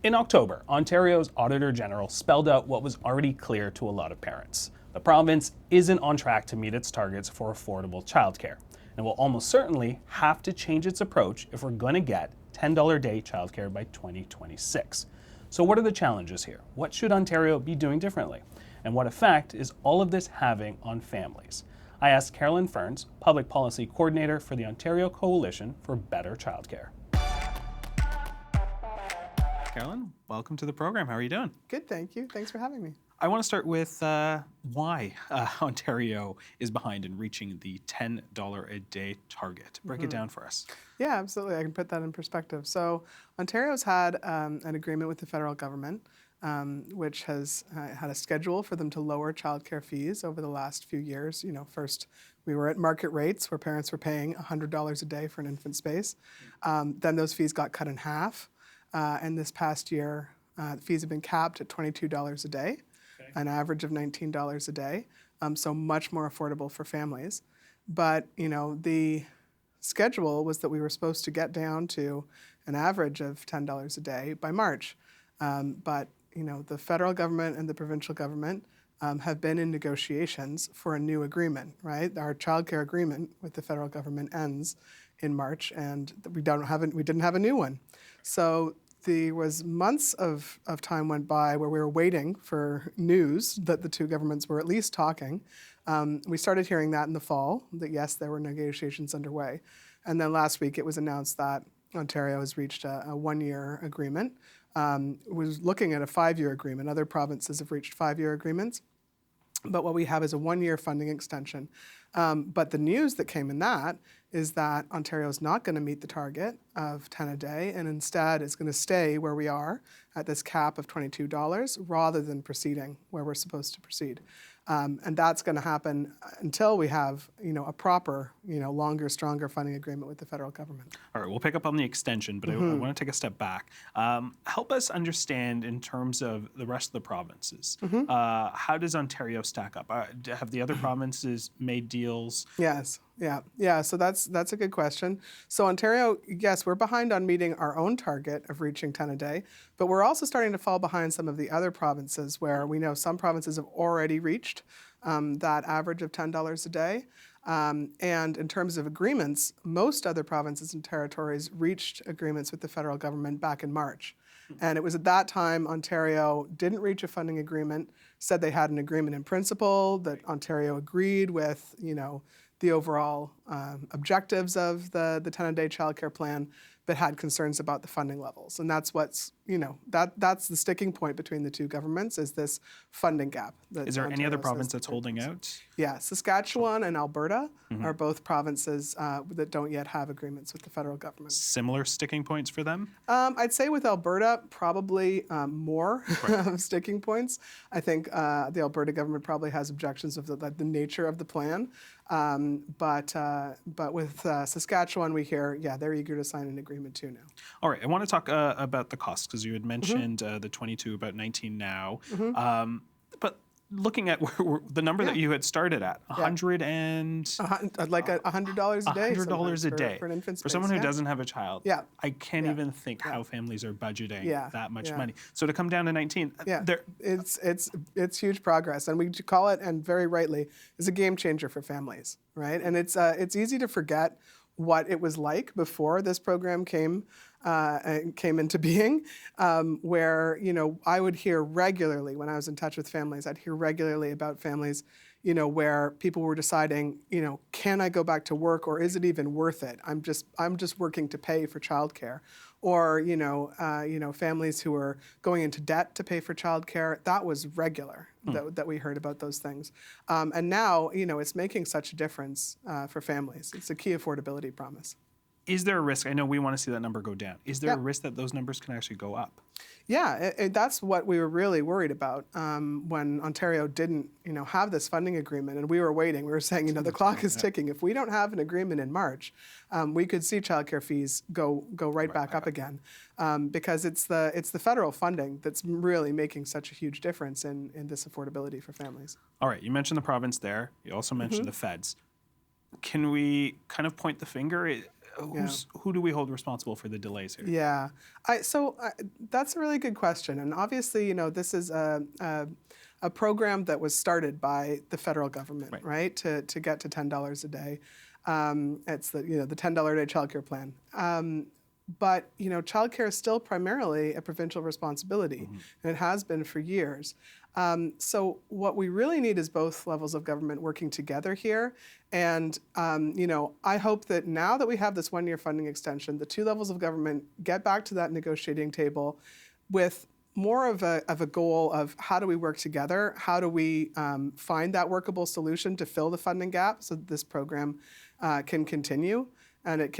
In October, Ontario's Auditor General spelled out what was already clear to a lot of parents. The province isn't on track to meet its targets for affordable childcare, and will almost certainly have to change its approach if we're going to get $10 a day childcare by 2026. So what are the challenges here? What should Ontario be doing differently? And what effect is all of this having on families? I asked Carolyn Ferns, Public Policy Coordinator for the Ontario Coalition for Better Childcare. Carolyn, welcome to the program. How are you doing? Good, thank you. Thanks for having me. I want to start with why Ontario is behind in reaching the $10 a day target. Break it down for us. Yeah, absolutely. I can put that in perspective. So Ontario's had an agreement with the federal government, which has had a schedule for them to lower childcare fees over the last few years. You know, first we were at market rates where parents were paying $100 a day for an infant space. Then those fees got cut in half. And this past year, fees have been capped at $22 a day, an average of $19 a day, so much more affordable for families. But, you know, the schedule was that we were supposed to get down to an average of $10 a day by March. But, you know, the federal government and the provincial government have been in negotiations for a new agreement, right? Our childcare agreement with the federal government ends in March, and we didn't have a new one. So there was months of time went by where we were waiting for news that the two governments were at least talking. We started hearing that in the fall, that yes, there were negotiations underway. And then last week it was announced that Ontario has reached a one-year agreement. Was looking at a 5-year agreement. Other provinces have reached 5-year agreements. But what we have is a one-year funding extension. But the news that came in that is that Ontario is not going to meet the target of 10 a day, and instead is going to stay where we are at this cap of $22 rather than proceeding where we're supposed to proceed. And that's going to happen until we have, you know, a proper, you know, longer, stronger funding agreement with the federal government. All right, we'll pick up on the extension, but I want to take a step back. Help us understand in terms of the rest of the provinces. How does Ontario stack up? Have the other provinces made deals? Yes. Yeah. So that's a good question. So Ontario, yes, we're behind on meeting our own target of reaching 10 a day, but we're also starting to fall behind some of the other provinces where we know some provinces have already reached that average of $10 a day. And in terms of agreements, most other provinces and territories reached agreements with the federal government back in March. And it was at that time Ontario didn't reach a funding agreement, said they had an agreement in principle, that Ontario agreed with, you know, the overall objectives of the 10-a-day childcare plan, but had concerns about the funding levels. And that's what's, you know, that's the sticking point between the two governments, is this funding gap. Is there any other province that's holding out? Yeah, Saskatchewan and Alberta are both provinces that don't yet have agreements with the federal government. Similar sticking points for them? I'd say with Alberta, probably more sticking points. I think the Alberta government probably has objections of the nature of the plan. But with Saskatchewan, we hear, yeah, they're eager to sign an agreement too now. All right, I want to talk about the costs, because you had mentioned the 22, about 19 now. But looking at the number that you had started at, $100 like $100 a day. $100 a day for an infant space. For someone who doesn't have a child. Yeah. I can't even think how families are budgeting that much money. Yeah. So to come down to 19, it's huge progress, and we call it, and very rightly, is a game changer for families, right? And it's easy to forget what it was like before this program came into being, where, you know, I would hear regularly when I was in touch with families, I'd hear regularly about families, you know, where people were deciding, you know, can I go back to work, or is it even worth it? I'm just working to pay for childcare. Or, you know, families who are going into debt to pay for childcare. That was regular that we heard about those things. And now, you know, it's making such a difference for families. It's a key affordability promise. Is there a risk? I know we want to see that number go down. Is there a risk that those numbers can actually go up? Yeah, that's what we were really worried about when Ontario didn't, you know, have this funding agreement, and we were waiting. We were saying, you know, the clock is ticking. If we don't have an agreement in March, we could see childcare fees go right back up again, because it's the federal funding that's really making such a huge difference in this affordability for families. All right, you mentioned the province there. You also mentioned the feds. Can we kind of point the finger? who do we hold responsible for the delays here? Yeah, that's a really good question, and obviously, this is a program that was started by the federal government, right? To get to $10 a day. It's the the $10 a day childcare plan. But childcare is still primarily a provincial responsibility, and it has been for years. So what we really need is both levels of government working together here. And I hope that now that we have this one-year funding extension, the two levels of government get back to that negotiating table with more of a goal of how do we work together? How do we find that workable solution to fill the funding gap so that this program can continue? And it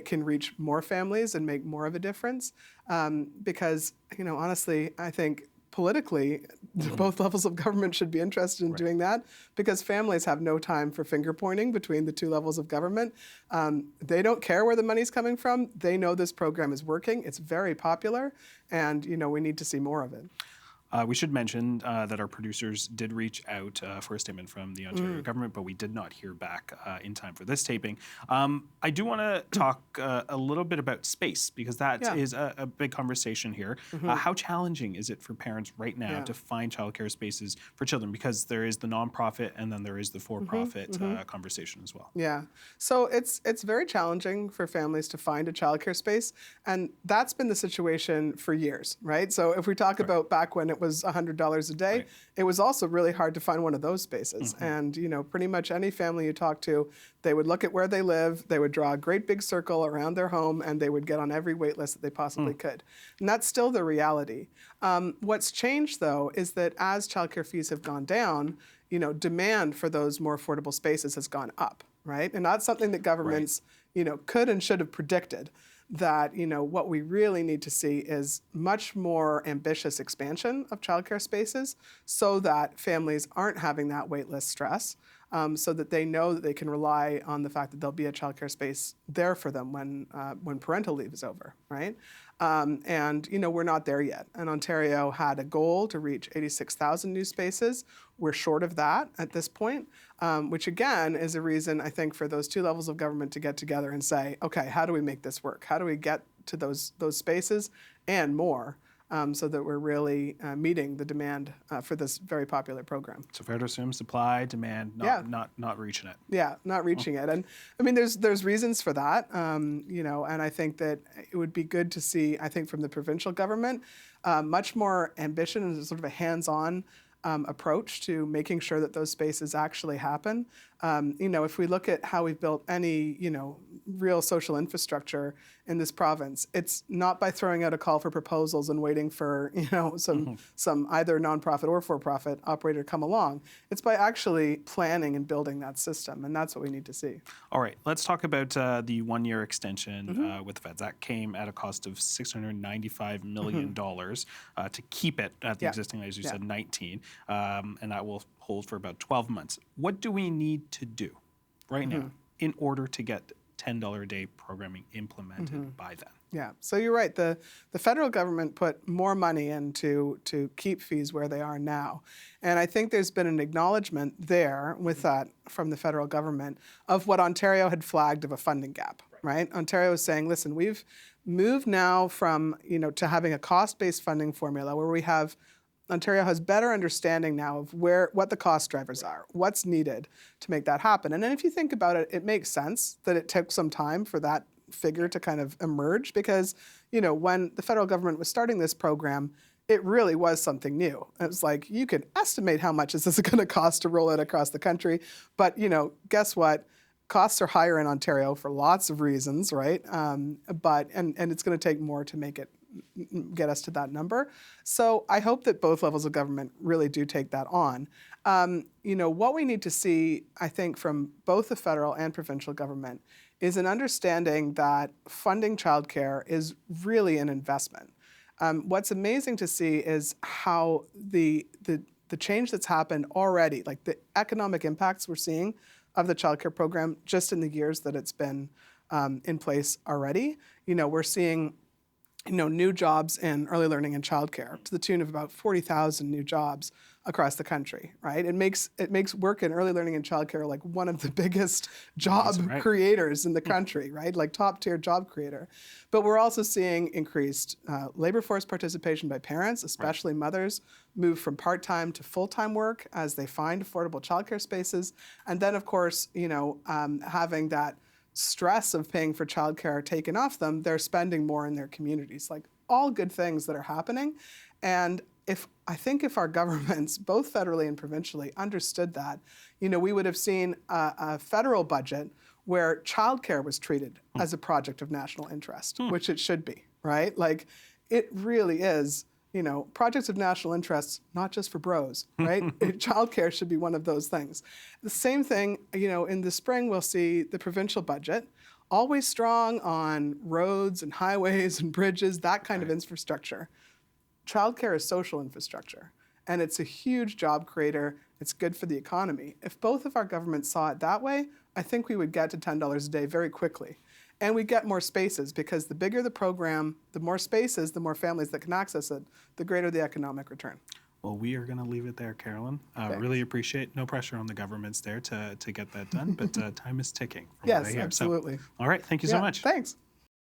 can reach more families and make more of a difference, because honestly, I think politically, both levels of government should be interested in doing that, because families have no time for finger pointing between the two levels of government. They don't care where the money's coming from. They know this program is working. It's very popular, and we need to see more of it. We should mention that our producers did reach out for a statement from the Ontario government, but we did not hear back in time for this taping. I do want to talk a little bit about space, because that is a big conversation here. How challenging is it for parents right now to find childcare spaces for children? Because there is the nonprofit and then there is the for-profit conversation as well. Yeah, so it's very challenging for families to find a childcare space, and that's been the situation for years, right? So if we talk about back when it was $100 a day, it was also really hard to find one of those spaces. And pretty much any family you talk to, they would look at where they live, they would draw a great big circle around their home, and they would get on every wait list that they possibly could. And that's still the reality. What's changed, though, is that as childcare fees have gone down, demand for those more affordable spaces has gone up, right? And that's something that governments, could and should have predicted. That what we really need to see is much more ambitious expansion of childcare spaces, so that families aren't having that wait list stress, so that they know that they can rely on the fact that there'll be a childcare space there for them when parental leave is over, right? And we're not there yet. And Ontario had a goal to reach 86,000 new spaces. We're short of that at this point, which again is a reason, I think, for those two levels of government to get together and say, okay, how do we make this work? How do we get to those spaces and more, so that we're really meeting the demand for this very popular program. So fair to assume supply, demand, not reaching it. Yeah, not reaching it. And I mean, there's reasons for that, and I think that it would be good to see, I think, from the provincial government, much more ambition and sort of a hands-on approach to making sure that those spaces actually happen. If we look at how we've built any, real social infrastructure in this province, it's not by throwing out a call for proposals and waiting for, some either nonprofit or for-profit operator to come along. It's by actually planning and building that system, and that's what we need to see. All right, let's talk about the one-year extension with the feds. That came at a cost of $695 million to keep it at the existing, as you said, 19, and that will hold for about 12 months. What do we need to do right now in order to get $10 a day programming implemented by then? Yeah, so you're right. The federal government put more money in to keep fees where they are now. And I think there's been an acknowledgement there with that from the federal government of what Ontario had flagged of a funding gap, right? Ontario is saying, listen, we've moved now from, to having a cost-based funding formula where we have Ontario has better understanding now of what the cost drivers are, what's needed to make that happen. And then if you think about it, it makes sense that it took some time for that figure to kind of emerge, because, when the federal government was starting this program, it really was something new. It was like, you could estimate how much is this going to cost to roll it across the country, but, guess what? Costs are higher in Ontario for lots of reasons, right? But it's going to take more to get us to that number. So I hope that both levels of government really do take that on. What we need to see, I think, from both the federal and provincial government is an understanding that funding childcare is really an investment. What's amazing to see is how the change that's happened already, like the economic impacts we're seeing of the childcare program just in the years that it's been in place already. We're seeing new jobs in early learning and childcare to the tune of about 40,000 new jobs across the country, right? It makes work in early learning and childcare like one of the biggest job creators in the country, right? Like top tier job creator. But we're also seeing increased labor force participation by parents, especially mothers, move from part-time to full-time work as they find affordable childcare spaces. And then of course, having that stress of paying for childcare taken off them, they're spending more in their communities. Like all good things that are happening. And I think if our governments, both federally and provincially, understood that, we would have seen a federal budget where childcare was treated as a project of national interest, which it should be, right? Like it really is. Projects of national interest, not just for bros, right? Childcare should be one of those things. The same thing, in the spring, we'll see the provincial budget, always strong on roads and highways and bridges, that kind of infrastructure. Childcare is social infrastructure, and it's a huge job creator. It's good for the economy. If both of our governments saw it that way, I think we would get to $10 a day very quickly. And we get more spaces because the bigger the program, the more spaces, the more families that can access it, the greater the economic return. Well, we are going to leave it there, Carolyn. Really appreciate, no pressure on the governments there to get that done, but time is ticking. Yes, absolutely. So, all right, thank you so much. Thanks.